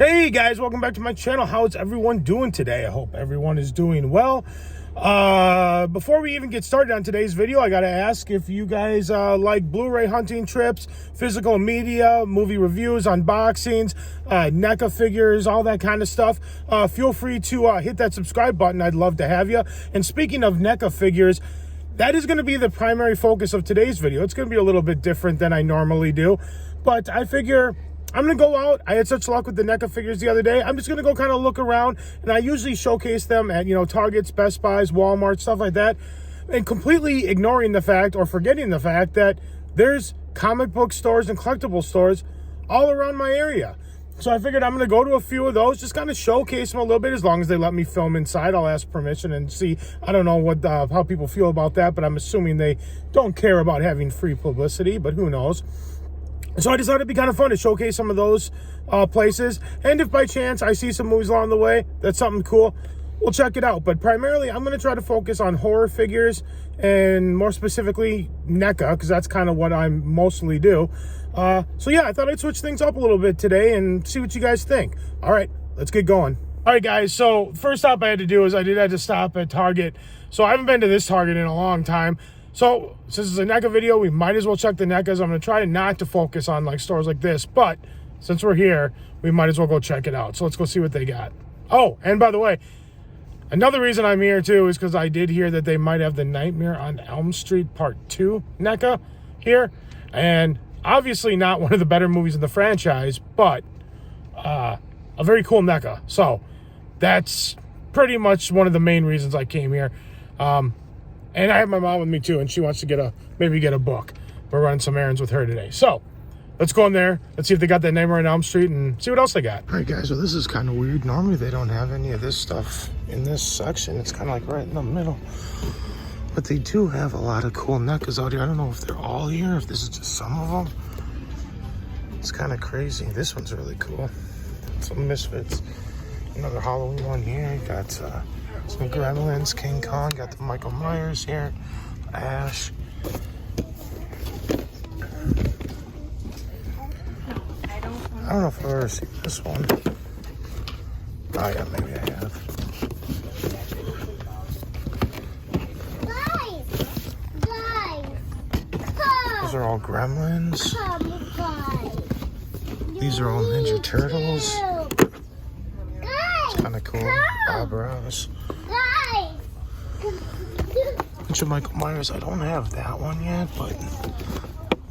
Hey guys, welcome back to my channel. How's everyone doing today? I hope everyone is doing well. Before we even get started on today's video, I gotta ask if you guys like Blu-ray hunting trips, physical media, movie reviews, unboxings, NECA figures, all that kind of stuff. Feel free to hit that subscribe button. I'd love to have you. And speaking of NECA figures, that is going to be the primary focus of today's video. It's going to be a little bit different than I normally do, but I figure I'm going to go out. I had such luck with the NECA figures the other day. I'm just going to go kind of look around, and I usually showcase them at, Targets, Best Buys, Walmart, stuff like that, and completely ignoring the fact or forgetting the fact that there's comic book stores and collectible stores all around my area. So I figured I'm going to go to a few of those, just kind of showcase them a little bit, as long as they let me film inside. I'll ask permission and see. I don't know what how people feel about that, but I'm assuming they don't care about having free publicity, but who knows. So I decided it'd be kind of fun to showcase some of those places. And if by chance I see some movies along the way, that's something cool, we'll check it out. But primarily, I'm going to try to focus on horror figures, and more specifically, NECA, because that's kind of what I mostly do. So yeah, I thought I'd switch things up a little bit today and see what you guys think. All right, let's get going. All right, guys, so first stop I had to do is I did have to stop at Target. So I haven't been to this Target in a long time. So since it's a NECA video, we might as well check the NECAs. I'm going to try not to focus on like stores like this, but since we're here, we might as well go check it out. So let's go see what they got. Oh, and by the way, another reason I'm here too is because I did hear that they might have the Nightmare on Elm Street Part 2 NECA here. And obviously not one of the better movies in the franchise, but a very cool NECA. So that's pretty much one of the main reasons I came here. And I have my mom with me too, and she wants to maybe get a book. We're running some errands with her today. So let's go in there. Let's see if they got that Nightmare on Elm Street and see what else they got. All right, guys, so this is kind of weird. Normally they don't have any of this stuff in this section. It's kind of like right in the middle. But they do have a lot of cool NECAs out here. I don't know if they're all here, if this is just some of them. It's kind of crazy. This one's really cool. Some Misfits. Another Halloween one here. You got some Gremlins, King Kong. Got the Michael Myers here. Ash. I don't know if I've ever seen this one. Oh yeah, maybe I have. These are all Gremlins. These are all Ninja Turtles. It's kind of cool. Bob Ross. Bunch of Michael Myers. I don't have that one yet, but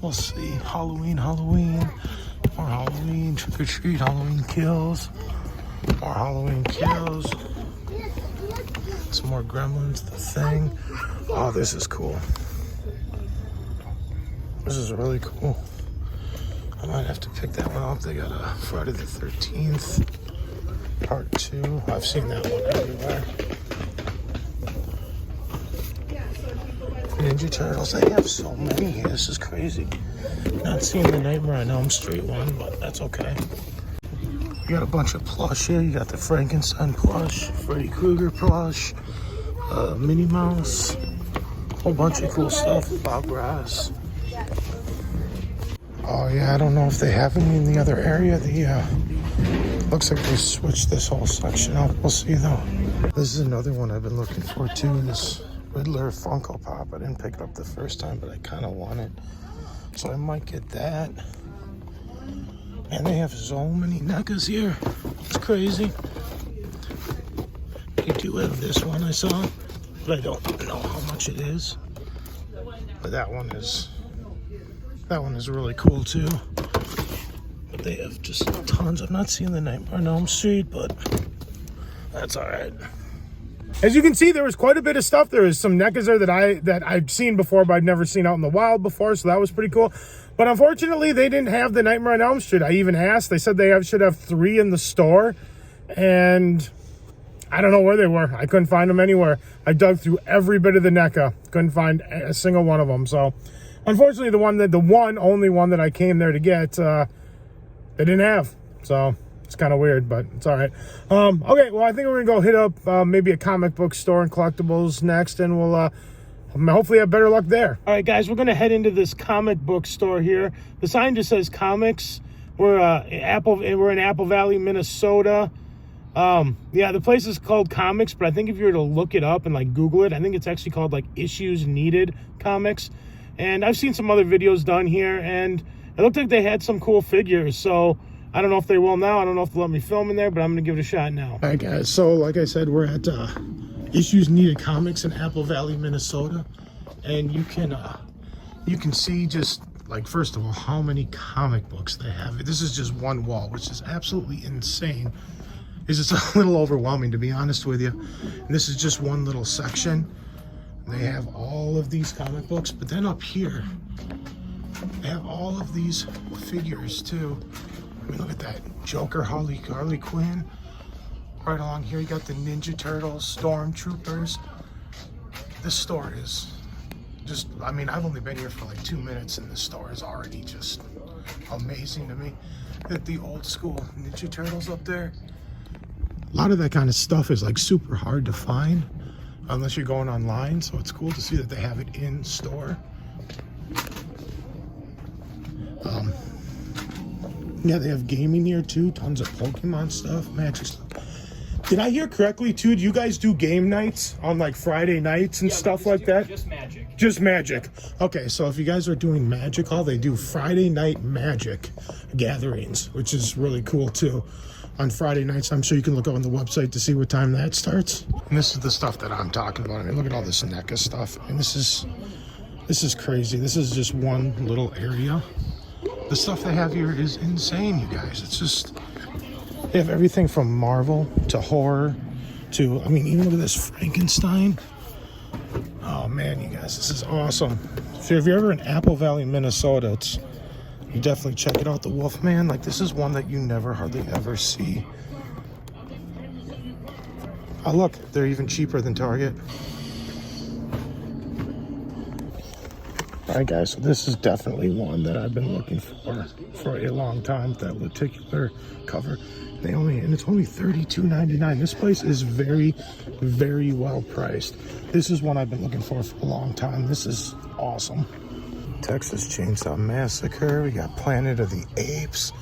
we'll see. Halloween. More Halloween. Trick or Treat. Halloween Kills. More Halloween Kills. Some more Gremlins. The Thing. Oh, this is cool. This is really cool. I might have to pick that one up. They got a Friday the 13th Part 2. I've seen that one everywhere. Ninja Turtles. They have so many here. This is crazy. Not seeing the Nightmare on Elm Street one, but that's okay. You got a bunch of plush here. You got the Frankenstein plush, Freddy Krueger plush, Minnie Mouse, a whole bunch of cool stuff. Bob Ross. Oh yeah, I don't know if they have any in the other area. Looks like they switched this whole section up. We'll see though. This is another one I've been looking for too. This Riddler Funko Pop. I didn't pick it up the first time, but I kind of want it, so I might get that. And they have so many NECAs here. It's crazy. They do have this one I saw, but I don't know how much it is. But that one is really cool too. But they have just tons. I'm not seeing the Nightmare on Elm Street, but that's all right. As you can see, there was quite a bit of stuff. There is some NECAs there that I've seen before, but I've never seen out in the wild before, so that was pretty cool. But unfortunately, they didn't have the Nightmare on Elm Street. I even asked. They said they should have 3 in the store, and I don't know where they were. I couldn't find them anywhere. I dug through every bit of the NECA. Couldn't find a single one of them. So unfortunately, the only one that I came there to get, they didn't have. So it's kind of weird, but it's all right. Okay, well, I think we're going to go hit up maybe a comic book store and collectibles next, and we'll hopefully have better luck there. All right, guys, we're going to head into this comic book store here. The sign just says comics. We're in Apple Valley, Minnesota. Yeah, the place is called Comics, but I think if you were to look it up and like Google it, I think it's actually called like Issues Needed Comics. And I've seen some other videos done here, and it looked like they had some cool figures. So I don't know if they will now. I don't know if they'll let me film in there, but I'm gonna give it a shot now. All right, guys. So like I said, we're at Issues Needed Comics in Apple Valley, Minnesota, and you can see just like, first of all, how many comic books they have. This is just one wall, which is absolutely insane. It's just a little overwhelming, to be honest with you. And this is just one little section. They have all of these comic books, but then up here, they have all of these figures too. I mean, look at that. Joker, Harley Quinn. Right along here, you got the Ninja Turtles, Stormtroopers. This store is just, I mean, I've only been here for like 2 minutes, and this store is already just amazing to me. At the old school Ninja Turtles up there. A lot of that kind of stuff is like super hard to find unless you're going online, so it's cool to see that they have it in store. Yeah, they have gaming here too, tons of Pokemon stuff, Magic stuff. Did I hear correctly too? Do you guys do game nights on like Friday nights and stuff like that? Just Magic. Just Magic. Okay, so if you guys are doing Magic Hall, they do Friday night Magic gatherings, which is really cool too. On Friday nights, I'm sure you can look on the website to see what time that starts. And this is the stuff that I'm talking about. I mean, look at all this Neca stuff. I mean, this is crazy. This is just one little area. The stuff they have here is insane, you guys. It's just, they have everything from Marvel to horror to, I mean, even look at this Frankenstein. Oh man, you guys, this is awesome. So if you're ever in Apple Valley, Minnesota, you definitely check it out. The Wolfman, like, this is one that you never hardly ever see. Oh look, they're even cheaper than Target. All right, guys, so this is definitely one that I've been looking for a long time. That lenticular cover. And it's only $32.99. This place is very, very well priced. This is one I've been looking for a long time. This is awesome. Texas Chainsaw Massacre. We got Planet of the Apes.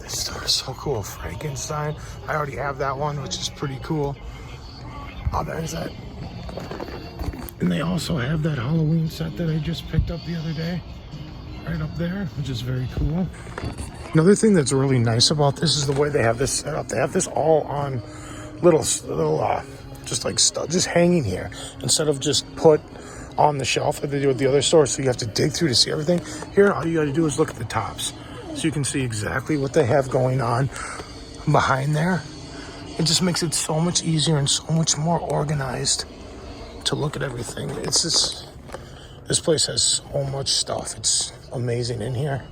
This store is so cool. Frankenstein. I already have that one, which is pretty cool. Oh, there's that. And they also have that Halloween set that I just picked up the other day. Right up there, which is very cool. Another thing that's really nice about this is the way they have this set up. They have this all on little just like stuff, just hanging here, instead of just put on the shelf like they do at the other stores, so you have to dig through to see everything. Here, all you got to do is look at the tops, so you can see exactly what they have going on behind there. It just makes it so much easier and so much more organized to look at everything. It's just, this place has so much stuff. It's amazing in here.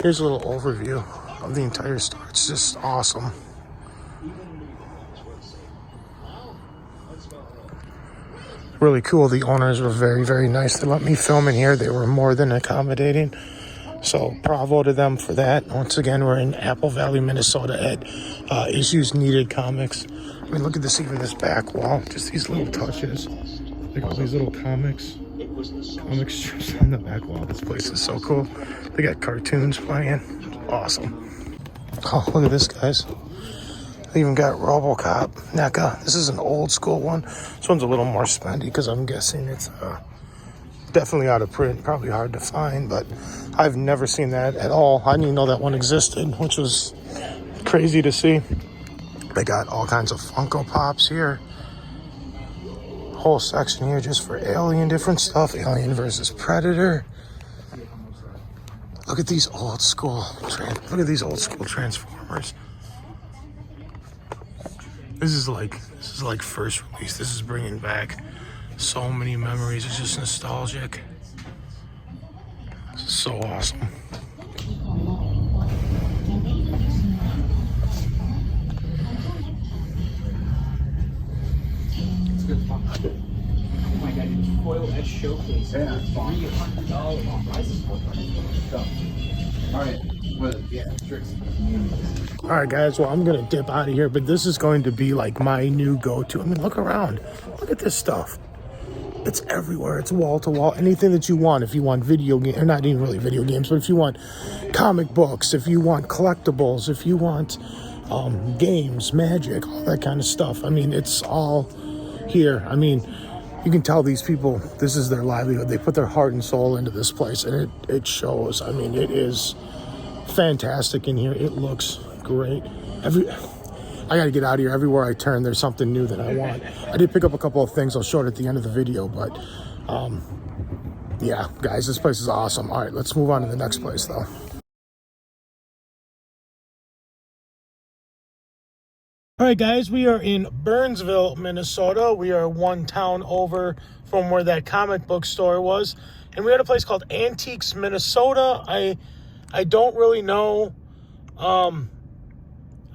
Here's a little overview of the entire store. It's just awesome. Really cool. The owners were very, very nice. They let me film in here. They were more than accommodating. So bravo to them for that. Once again, we're in Apple Valley, Minnesota at Issues Needed Comics. I mean, look at this, even this back wall. Just these little touches. Like all these little comic strips on the back wall. This place is so cool. They got cartoons playing. Awesome. Oh, look at this, guys. They even got RoboCop, NECA. This is an old school one. This one's a little more spendy because I'm guessing it's definitely out of print. Probably hard to find, but I've never seen that at all. I didn't even know that one existed, which was crazy to see. They got all kinds of Funko Pops here. Whole section here just for Alien, different stuff. Alien versus Predator. Look at these old school Transformers. This is like first release. This is bringing back so many memories. It's just nostalgic. This is so awesome. Oh my god, you foil edge showcase. Yeah. $300 prices for it. Alright. Well, yeah, tricks. Alright guys, well I'm gonna dip out of here, but this is going to be like my new go-to. I mean, look around. Look at this stuff. It's everywhere. It's wall to wall. Anything that you want. If you want video games, or not even really video games, but if you want comic books, if you want collectibles, if you want games, magic, all that kind of stuff. I mean, it's all here. I mean, you can tell these people, this is their livelihood. They put their heart and soul into this place, and it shows. I mean, it is fantastic in here. It looks great. I got to get out of here. Everywhere I turn, there's something new that I want. I did pick up a couple of things. I'll show it at the end of the video, but yeah, guys, this place is awesome. All right, let's move on to the next place, though. All right, guys, we are in Burnsville, Minnesota. We are one town over from where that comic book store was. And we're at a place called Antiques, Minnesota. I don't really know.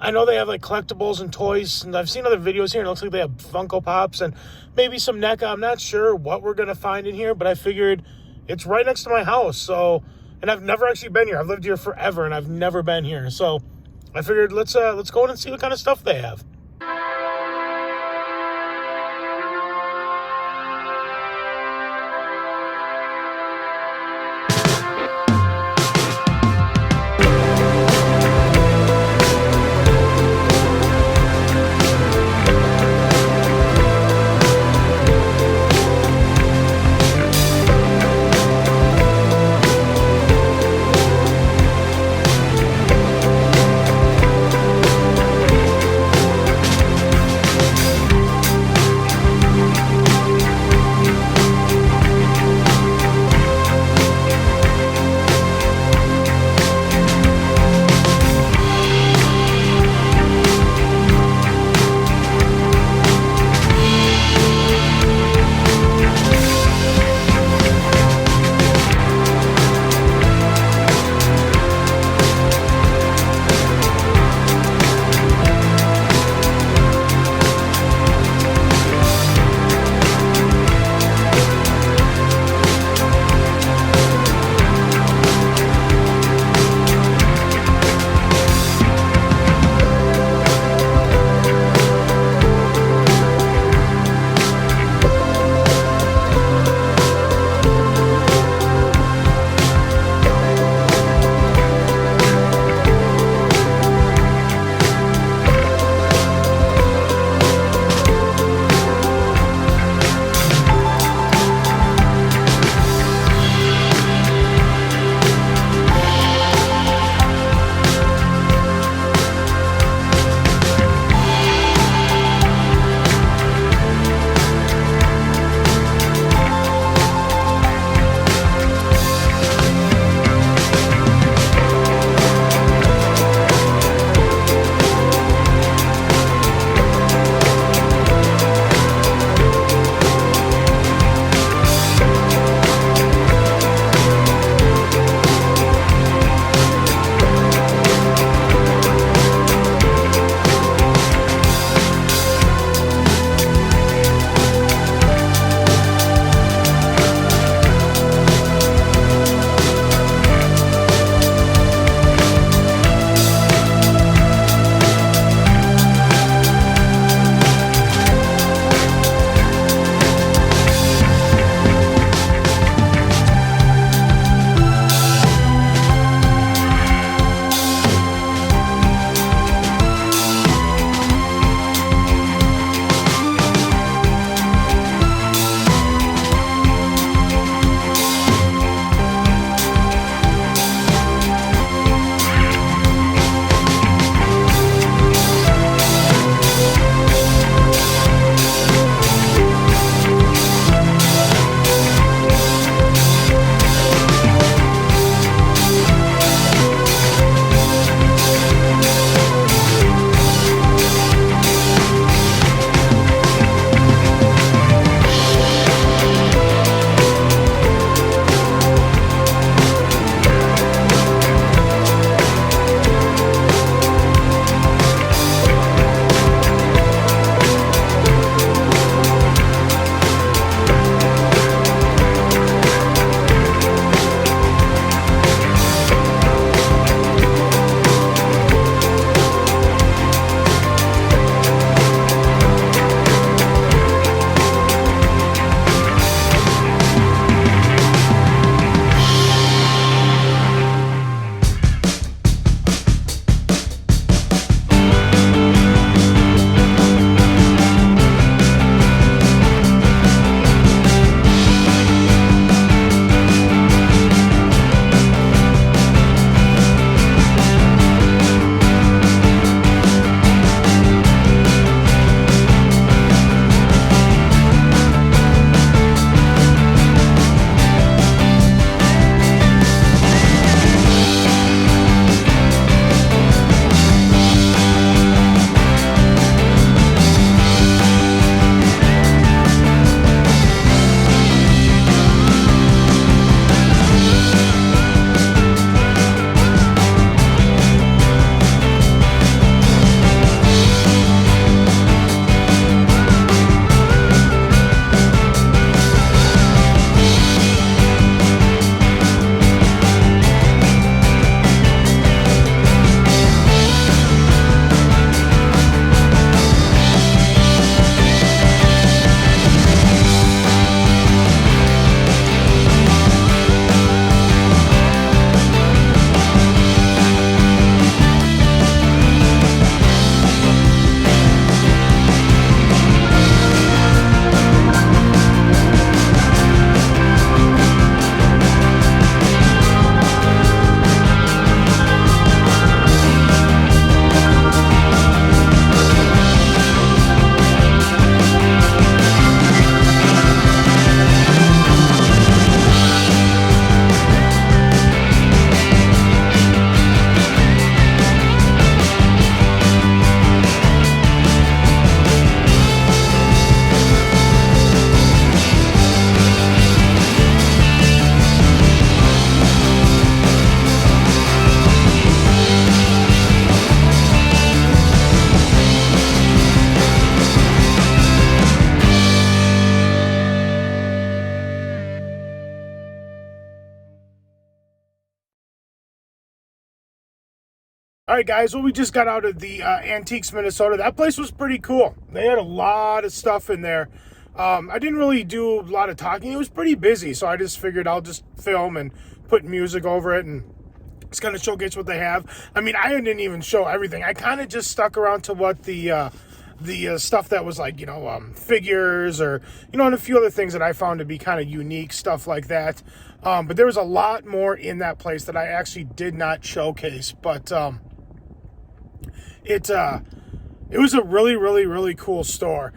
I know they have like collectibles and toys, and I've seen other videos here, and it looks like they have Funko Pops and maybe some NECA. I'm not sure what we're going to find in here, but I figured it's right next to my house. So, and I've never actually been here. I've lived here forever, and I've never been here. So I figured let's go in and see what kind of stuff they have. All right, guys, well, we just got out of the Antiques, Minnesota. That place was pretty cool. They had a lot of stuff in there. I didn't really do a lot of talking. It was pretty busy, so I just figured I'll just film and put music over it and just kind of showcase what they have. I mean, I didn't even show everything. I kind of just stuck around to what the stuff that was like, figures or, and a few other things that I found to be kind of unique, stuff like that. But there was a lot more in that place that I actually did not showcase. But it was a really, really, really cool store.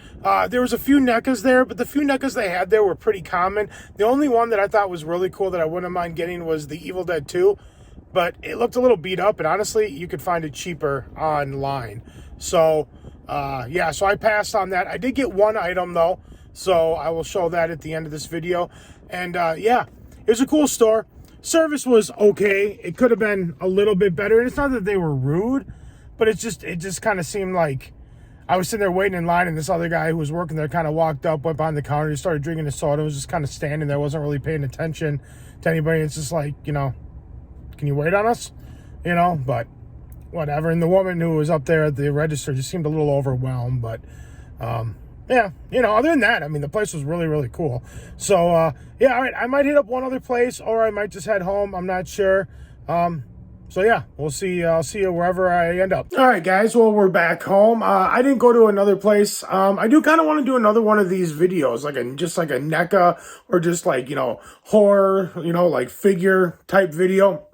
There was a few NECAs there, but the few NECAs they had there were pretty common. The only one that I thought was really cool that I wouldn't mind getting was the Evil Dead 2. But it looked a little beat up, and honestly, you could find it cheaper online. So, yeah, so I passed on that. I did get one item, though, so I will show that at the end of this video. And, yeah, it was a cool store. Service was okay. It could have been a little bit better. And it's not that they were rude, but it just kind of seemed like I was sitting there waiting in line, and this other guy who was working there kind of walked up, went behind the counter, he started drinking his soda, was just kind of standing there, wasn't really paying attention to anybody. It's just like, can you wait on us? But whatever. And the woman who was up there at the register just seemed a little overwhelmed. But, yeah, other than that, I mean, the place was really, really cool. So, yeah, all right, I might hit up one other place, or I might just head home. I'm not sure. So, yeah, we'll see. I'll see you wherever I end up. All right, guys, well, we're back home. I didn't go to another place. I do kind of want to do another one of these videos, just like a NECA or just like, horror, like figure type video.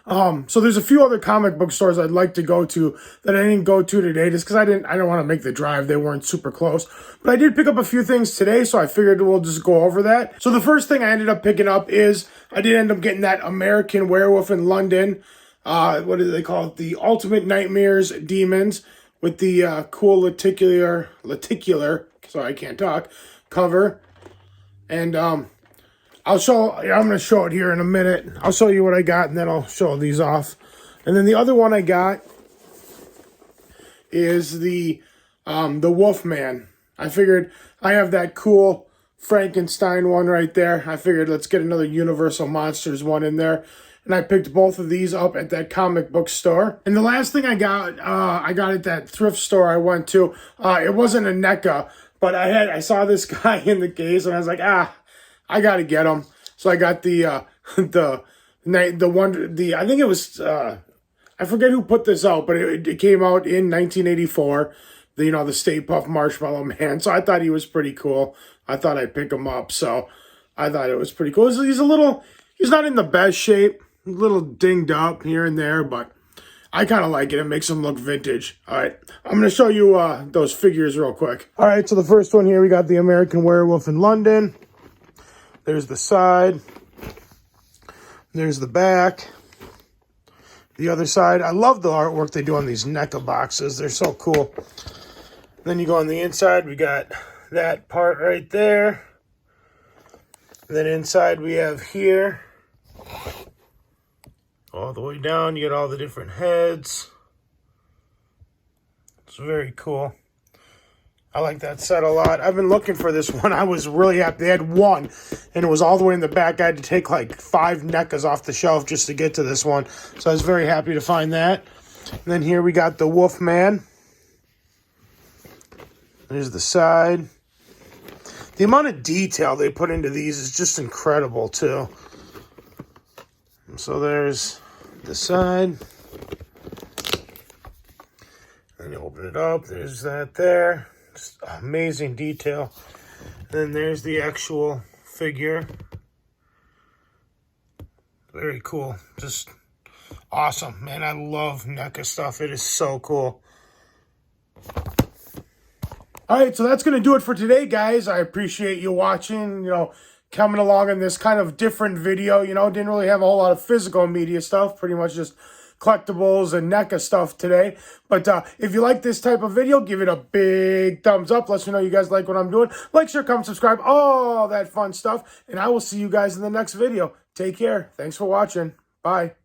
So there's a few other comic book stores I'd like to go to that I didn't go to today just because I don't want to make the drive. They weren't super close. But I did pick up a few things today, so I figured we'll just go over that. So the first thing I ended up picking up is I did end up getting that American Werewolf in London. What do they call it? The Ultimate Nightmares Demons with the cool lenticular, sorry, I can't talk, cover. And I'm going to show it here in a minute. I'll show you what I got, and then I'll show these off. And then the other one I got is the Wolfman. I figured I have that cool Frankenstein one right there. I figured let's get another Universal Monsters one in there. And I picked both of these up at that comic book store. And the last thing I got at that thrift store I went to. It wasn't a NECA, but I saw this guy in the case, and I was like, I gotta get them. So I got the I think it was, I forget who put this out, but it came out in 1984. The Stay Puft Marshmallow Man. So I thought he was pretty cool. I thought I'd pick him up. So I thought it was pretty cool. He's not in the best shape, a little dinged up here and there, but I kind of like it. It makes him look vintage. All right, I'm going to show you those figures real quick. All right, so the first one here, we got the American Werewolf in London. There's the side. There's the back. The other side. I love the artwork they do on these NECA boxes. They're so cool. Then you go on the inside. We got that part right there. And then inside we have here. All the way down. You get all the different heads. It's very cool. I like that set a lot. I've been looking for this one. I was really happy. They had one, and it was all the way in the back. I had to take like 5 NECAs off the shelf just to get to this one. So I was very happy to find that. And then here we got the Wolfman. There's the side. The amount of detail they put into these is just incredible, too. So there's the side. And you open it up. There's that there. Just amazing detail. And then there's the actual figure. Very cool. Just awesome. Man, I love NECA stuff. It is so cool. All right, so that's going to do it for today, guys. I appreciate you watching, coming along in this kind of different video. Didn't really have a whole lot of physical media stuff. Pretty much just collectibles and NECA stuff today. But if you like this type of video, give it a big thumbs up. Let me know you guys like what I'm doing. Like, share, comment, subscribe, all that fun stuff. And I will see you guys in the next video. Take care. Thanks for watching. Bye.